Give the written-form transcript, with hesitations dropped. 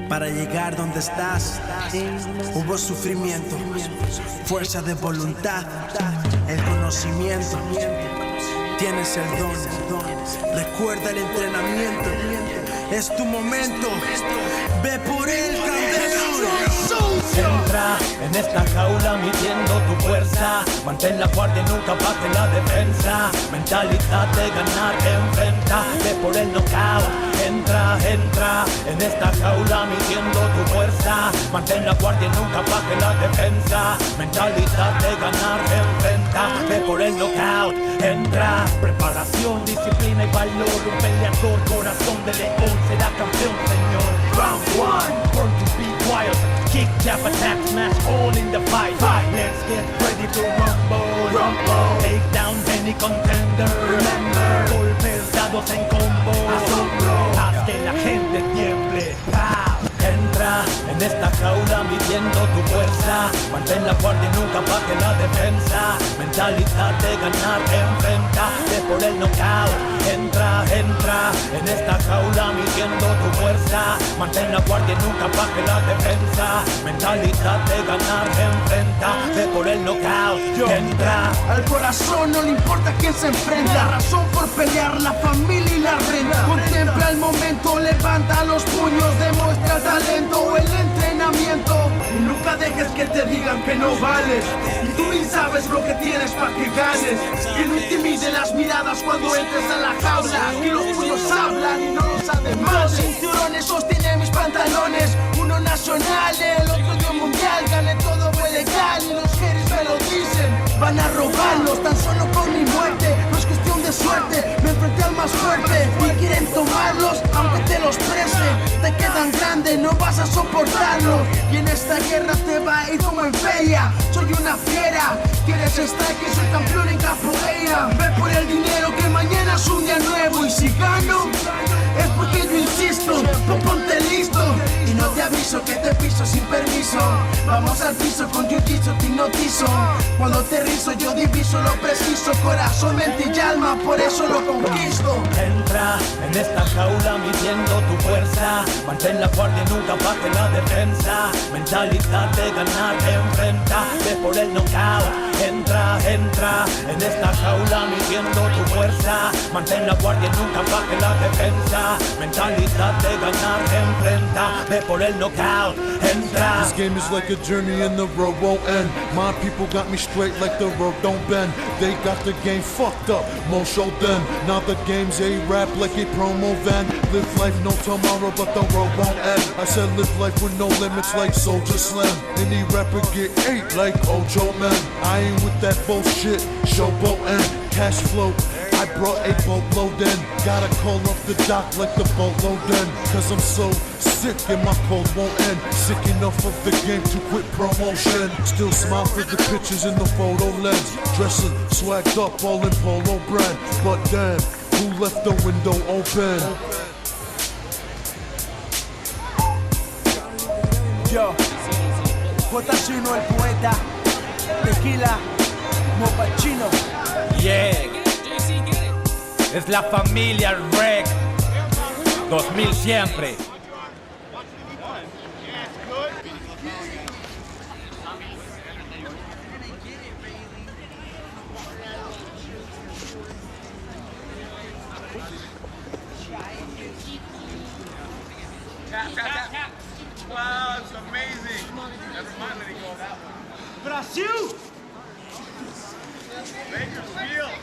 Para llegar donde estás, hubo sufrimiento, fuerza de voluntad, el conocimiento. Tienes el don, recuerda el entrenamiento. Es tu momento, ve por el Candelo. Entra en esta jaula midiendo tu fuerza. Mantén la guardia y nunca baje la defensa. Mentalidad de ganar, enfrenta, ve por el knockout. Entra en esta jaula midiendo tu fuerza. Mantén la guardia y nunca baje la defensa. Mentalidad de ganar, enfrenta, ve por el knockout. Entra, preparación, disciplina y valor. Un peleador, corazón de león, será campeón, señor. Round 1, born to be wild. Kick, jab, attack, smash, all in the fight. Let's get ready to rumble. Take down any contender. Remember, golpes dados en combo. Asombro, haz que la gente tiemble. Entra en esta jaula midiendo tu fuerza. Mantén la guardia y nunca baje la defensa. Mentalidad de ganar, enfrenta, ve por el knockout. Entra en esta jaula midiendo tu fuerza. Mantén la guardia y nunca baje la defensa. Mentalidad de ganar, enfrenta, ve por el knockout. Entra. Al corazón no le importa quién se enfrenta. La razón por pelear, la familia y la renta. Contempla el momento, levanta los puños, demuestra el talento o el entrenamiento. Y nunca dejes que te digan que no vales. Y tú bien sabes lo que tienes para que ganes. Que no intimide las miradas cuando entres a la jaula. Que los puños hablan y no los además. Los cinturones sostienen mis pantalones. Uno nacional, el otro de un mundial. Gané todo fue legal y los haters me lo dicen. Van a robarlos tan solo con mi muerte. No es cuestión de suerte, me enfrenté al más fuerte. Y quieren tomarlos aunque te los preste. Te quedan grandes, no vas a soportarlo. Y en esta guerra te va a ir como en feria. Soy una fiera, quieres strike y soy campeón en capoeira. Ve por el dinero que mañana es un día nuevo. Y si gano, es porque yo insisto. Pues ponte listo y no te aviso que te piso sin permiso. Vamos al piso con jiu-jitsu, te hipnotizo. Cuando aterrizo yo diviso lo preciso. Corazón, mente y alma, por eso lo conquisto. Entra en esta jaula midiendo tu fuerza. Mantén la guardia y nunca baje la defensa. Mentalidad de ganar, enfrenta, ve por el knockout. Entra en esta jaula midiendo tu fuerza. Mantén la guardia y nunca baje la defensa. Mentalidad de ganar, enfrenta, ve por el knockout. Entra. This game is like a journey and the road won't end. My people got me straight like the road don't bend. They got the game fucked up, more show them. Now the game's a rap like a promo van. Live life no tomorrow but the road won't end. I said live life with no limits like Soldier Slim. Any rapper get ate like Ojo Man. I ain't with that bullshit, showboatin', cash flow. I brought a boatload in. Gotta call up the dock like the boatload in. Cause I'm so sick and my cold won't end. Sick enough of the game to quit promotion. Still smile for the pictures in the photo lens. Dressing swagged up all in polo brand. But damn, who left the window open? Yo, J1 el poeta, Tequila, Mopachino. Yeah, es la familia Rec 2000 siempre. Wow, it's amazing. Never mind letting go of that one. Brasil! Bakersfield.